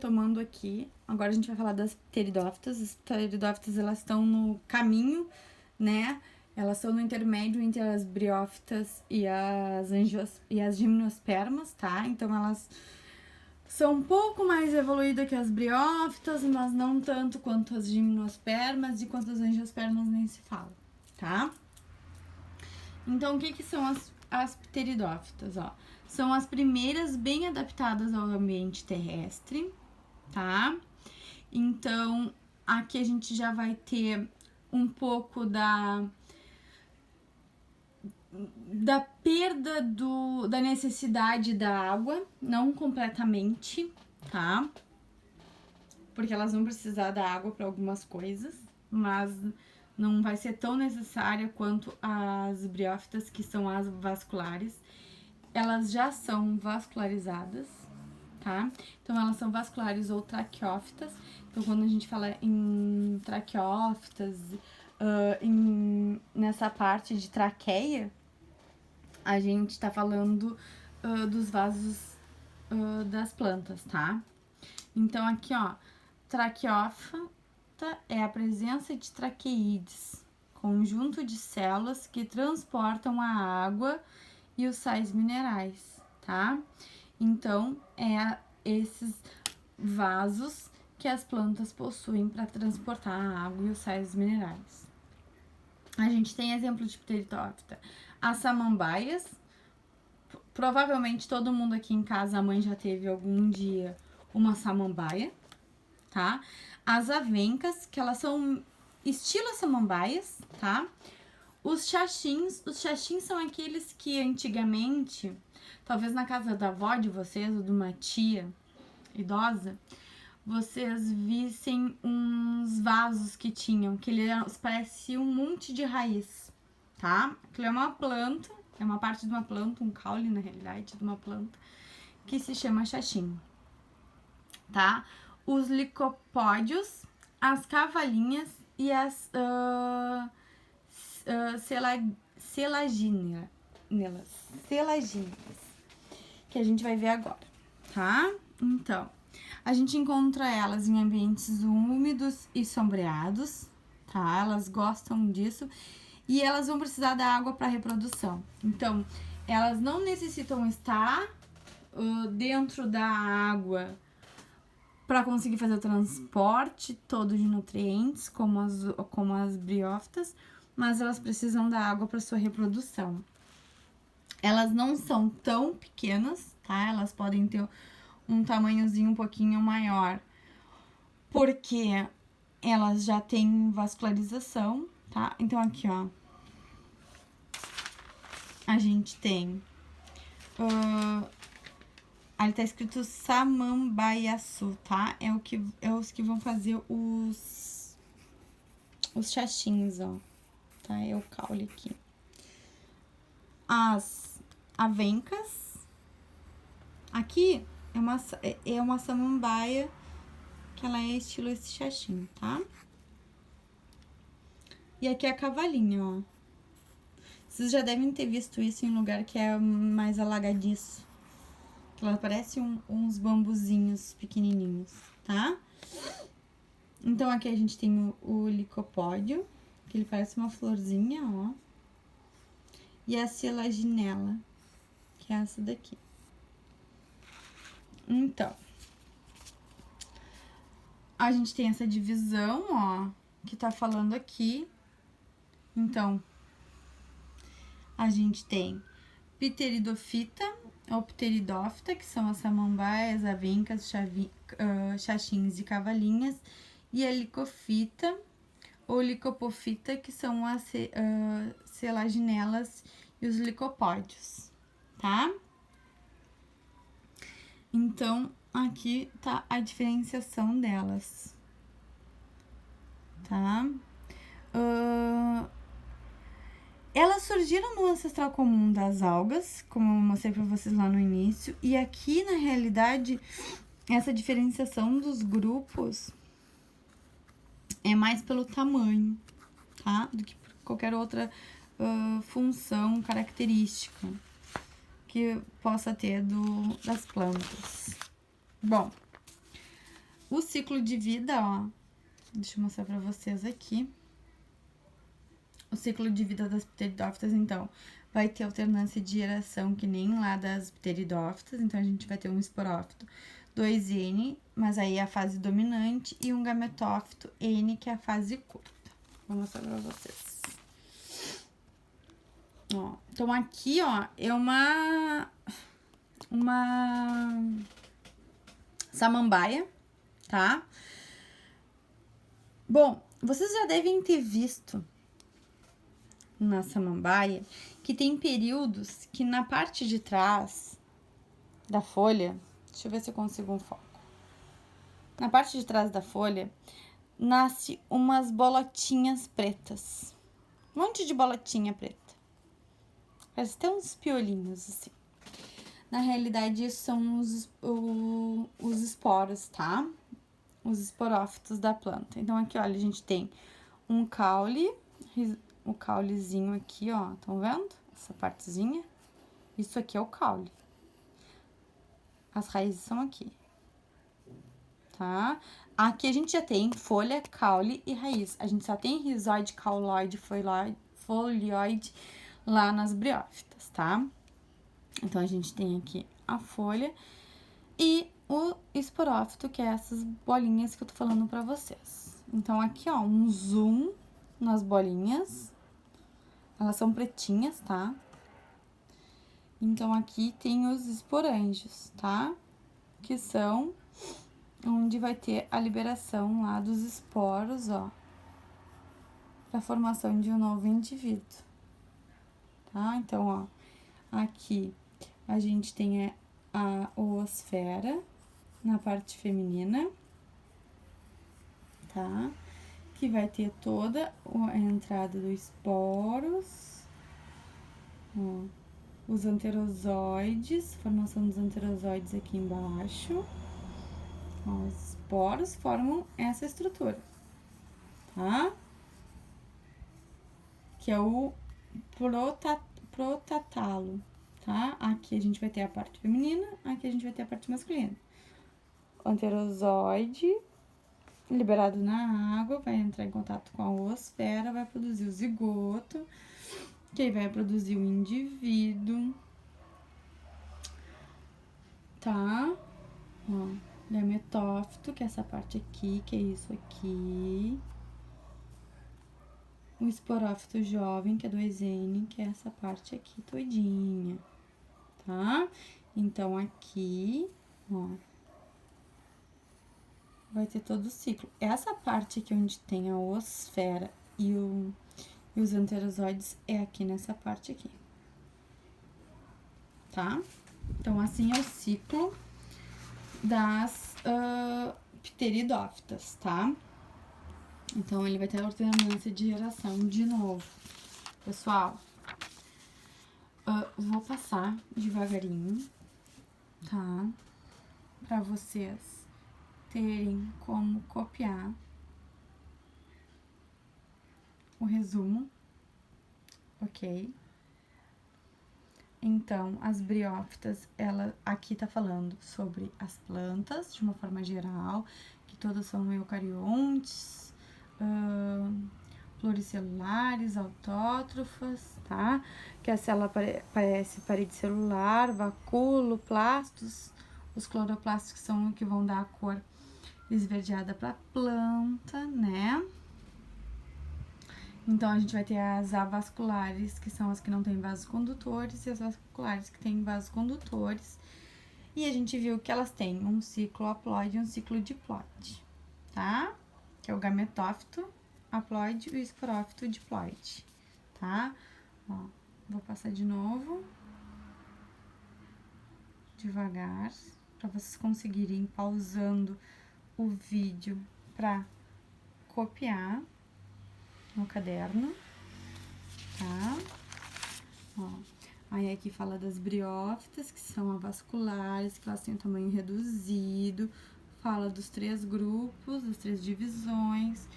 retomando aqui, agora a gente vai falar das pteridófitas. As pteridófitas, elas estão no caminho, né? Elas estão no intermédio entre as briófitas e as gimnospermas, tá? Então, elas são um pouco mais evoluídas que as briófitas, mas não tanto quanto as gimnospermas, e quanto as angiospermas nem se fala, tá? Então, o que são as pteridófitas, ó? São as primeiras bem adaptadas ao ambiente terrestre, tá? Então, aqui a gente já vai ter um pouco da perda da necessidade da água, não completamente, tá? Porque elas vão precisar da água para algumas coisas, mas não vai ser tão necessária quanto as briófitas, que são as vasculares. Elas já são vascularizadas, tá? Então, elas são vasculares ou traqueófitas. Então, quando a gente fala em traqueófitas, nessa parte de traqueia, a gente tá falando dos vasos das plantas, tá? Então, aqui, ó, traqueófita é a presença de traqueídes, conjunto de células que transportam a água e os sais minerais, tá? Então, esses vasos que as plantas possuem para transportar a água e os sais minerais. A gente tem exemplo de pteridófita. As samambaias, provavelmente todo mundo aqui em casa, a mãe já teve algum dia uma samambaia, tá? As avencas, que elas são estilo samambaias, tá? Os xaxins são aqueles que antigamente, talvez na casa da avó de vocês ou de uma tia idosa, vocês vissem uns vasos que tinham, que eles pareciam um monte de raiz, tá? Aquilo é uma planta, é uma parte de uma planta, um caule na realidade de uma planta, que se chama xaxim, tá? Os licopódios, as cavalinhas e as selaginas, que a gente vai ver agora, tá? Então, a gente encontra elas em ambientes úmidos e sombreados, tá? Elas gostam disso e elas vão precisar da água para reprodução. Então, elas não necessitam estar dentro da água para conseguir fazer o transporte todo de nutrientes, como as briófitas, mas elas precisam da água para sua reprodução. Elas não são tão pequenas, tá? Elas podem ter um tamanhozinho um pouquinho maior, porque elas já têm vascularização, tá? Então, aqui, ó, a gente tem... ali tá escrito samambaiaçu, tá? É os que vão fazer os xaxins, ó. Tá? É o caule aqui. As avencas. Aqui é uma samambaia, que ela é estilo esse xaxim, tá? E aqui é a cavalinha, ó. Vocês já devem ter visto isso em lugar que é mais alagadiço. Ela parece uns bambuzinhos pequenininhos, tá? Então, aqui a gente tem o licopódio, que ele parece uma florzinha, ó. E a selaginela, que é essa daqui. Então, a gente tem essa divisão, ó, que tá falando aqui. Então, a gente tem pteridofita ou pteridófita, que são as samambaias, avencas, xaxins e cavalinhas, e a licofita ou licopofita, que são as selaginelas e os licopódios, tá? Então, aqui tá a diferenciação delas, tá? Elas surgiram no ancestral comum das algas, como eu mostrei pra vocês lá no início, e aqui, na realidade, essa diferenciação dos grupos é mais pelo tamanho, tá? Do que por qualquer outra função característica que possa ter das plantas. Bom, O ciclo de vida, ó, deixa eu mostrar pra vocês aqui. O ciclo de vida das pteridófitas, então, vai ter alternância de geração que nem lá das pteridófitas. Então, a gente vai ter um esporófito 2N, mas aí é a fase dominante, e um gametófito N, que é a fase curta. Vou mostrar pra vocês. Ó, então, aqui, ó, é uma samambaia, tá? Bom, vocês já devem ter visto na samambaia que tem períodos que na parte de trás da folha, deixa eu ver se eu consigo um foco. Na parte de trás da folha nasce umas bolotinhas pretas. Um monte de bolotinha preta. Parece até uns piolinhos assim. Na realidade, isso são os esporos, tá? Os esporófitos da planta. Então, aqui, olha, a gente tem um caule, o caulezinho aqui, ó, estão vendo? Essa partezinha. Isso aqui é o caule. As raízes são aqui, tá? Aqui a gente já tem folha, caule e raiz. A gente só tem rizoide, cauloide, folioide lá nas briófitas, tá? Então, a gente tem aqui a folha e o esporófito, que é essas bolinhas que eu tô falando pra vocês. Então, aqui, ó, um zoom nas bolinhas. Elas são pretinhas, tá? Então, aqui tem os esporângios, tá? Que são onde vai ter a liberação lá dos esporos, ó. Pra formação de um novo indivíduo, tá? Então, ó, aqui a gente tem a oosfera na parte feminina, tá? Que vai ter toda a entrada dos esporos, ó, os anterozoides, formação dos anterozoides aqui embaixo. Ó, os esporos formam essa estrutura, tá? Que é o protatalo, tá? Aqui a gente vai ter a parte feminina, aqui a gente vai ter a parte masculina. O anterozoide liberado na água, vai entrar em contato com a oosfera, vai produzir o zigoto, que aí vai produzir o indivíduo, tá? Ó, gametófito, que é essa parte aqui, que é isso aqui. O esporófito jovem, que é 2N, que é essa parte aqui todinha, tá? Então, aqui, ó, vai ter todo o ciclo. Essa parte aqui onde tem a oosfera e os anterozoides é aqui nessa parte aqui, tá? Então, assim é o ciclo das pteridófitas, tá? Então, ele vai ter alternância de geração de novo. Pessoal, vou passar devagarinho, tá? Pra vocês terem como copiar o resumo, ok? Então, as briófitas, ela aqui tá falando sobre as plantas, de uma forma geral, que todas são eucariontes, pluricelulares, autótrofas, tá? Que a célula parece parede celular, vacúolo, plastos, os cloroplastos que são o que vão dar a cor esverdeada para a planta, né? Então, a gente vai ter as avasculares, que são as que não têm vasos condutores, e as vasculares, que têm vasos condutores. E a gente viu que elas têm um ciclo haploide e um ciclo diploide, tá? Que é o gametófito, haploide e o esporófito diploide, tá? Ó, vou passar de novo, devagar, para vocês conseguirem pausando o vídeo para copiar no caderno, tá? Ó, aí aqui fala das briófitas, que são avasculares, que elas têm um tamanho reduzido, fala dos 3 grupos, das 3 divisões,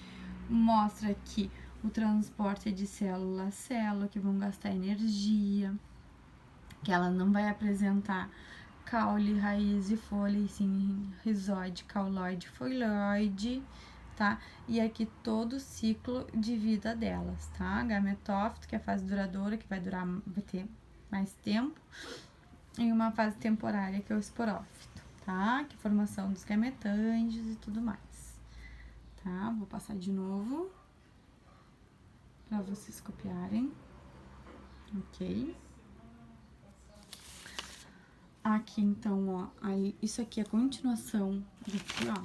mostra aqui o transporte de célula a célula, que vão gastar energia, que ela não vai apresentar caule, raiz e folha, e sim, rizóide, cauloide, folhoide, tá? E aqui todo o ciclo de vida delas, tá? Gametófito, que é a fase duradoura, que vai ter mais tempo, e uma fase temporária, que é o esporófito, tá? Que é a formação dos gametângios e tudo mais, tá? Vou passar de novo para vocês copiarem, ok? Aqui, então, ó, aí, isso aqui é a continuação daqui, ó,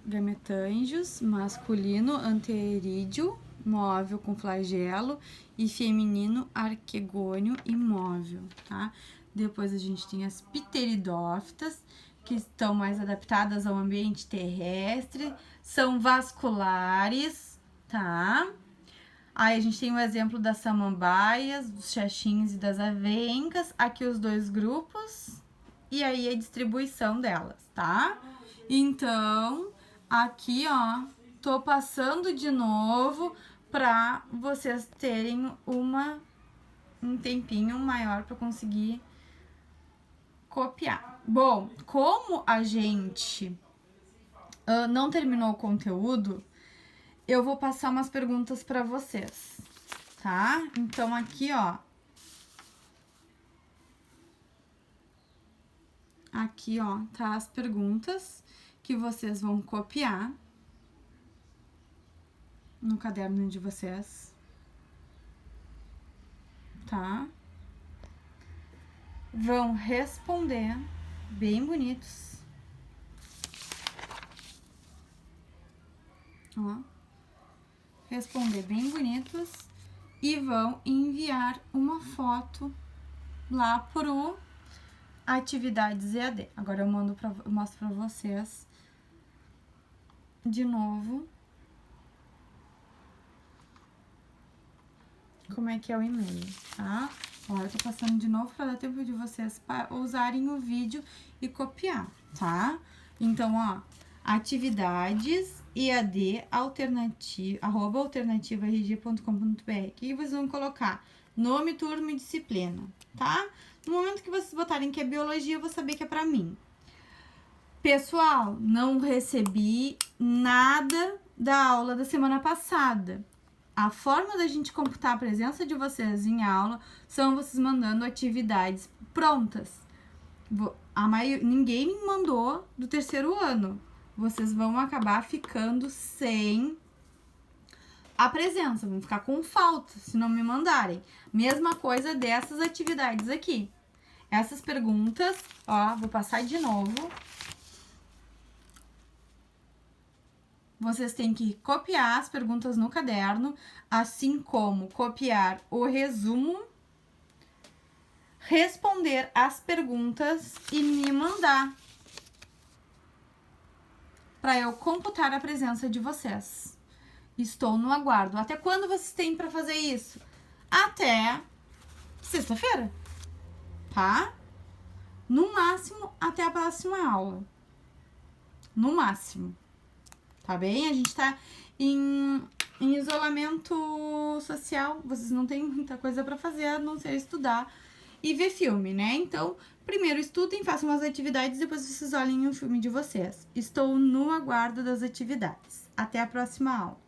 gametângios, masculino, anterídeo, móvel com flagelo, e feminino, arquegônio e móvel, tá? Depois a gente tem as pteridófitas, que estão mais adaptadas ao ambiente terrestre, são vasculares, tá? Aí a gente tem o exemplo das samambaias, dos xaxins e das avencas, aqui os dois grupos, e aí a distribuição delas, tá? Então, aqui, ó, tô passando de novo pra vocês terem um tempinho maior pra conseguir copiar. Bom, como a gente não terminou o conteúdo, eu vou passar umas perguntas pra vocês, tá? Então, aqui, ó. Aqui, ó, tá as perguntas que vocês vão copiar no caderno de vocês, tá? Vão responder bem bonitos. Ó. Responder bem bonitos e vão enviar uma foto lá pro Atividades EAD. Agora eu mostro pra vocês de novo como é que é o e-mail, tá? Ó, eu tô passando de novo pra dar tempo de vocês usarem o vídeo e copiar, tá? Então, ó, atividades EAD @alternativa.rg.com.br. que vocês vão colocar? Nome, turma e disciplina, tá? No momento que vocês botarem que é biologia, eu vou saber que é pra mim. Pessoal, não recebi nada da aula da semana passada. A forma da gente computar a presença de vocês em aula são vocês mandando atividades prontas. Ninguém me mandou do terceiro ano. Vocês vão acabar ficando sem a presença, vão ficar com falta se não me mandarem. Mesma coisa dessas atividades aqui. Essas perguntas, ó, vou passar de novo. Vocês têm que copiar as perguntas no caderno, assim como copiar o resumo, responder as perguntas e me mandar para eu computar a presença de vocês. Estou no aguardo. Até quando vocês têm para fazer isso? Até sexta-feira, tá? No máximo, até a próxima aula. No máximo. Tá bem? A gente tá em isolamento social. Vocês não têm muita coisa para fazer, a não ser estudar e ver filme, né? Então, primeiro estudem, façam as atividades, depois vocês olhem o filme de vocês. Estou no aguardo das atividades. Até a próxima aula.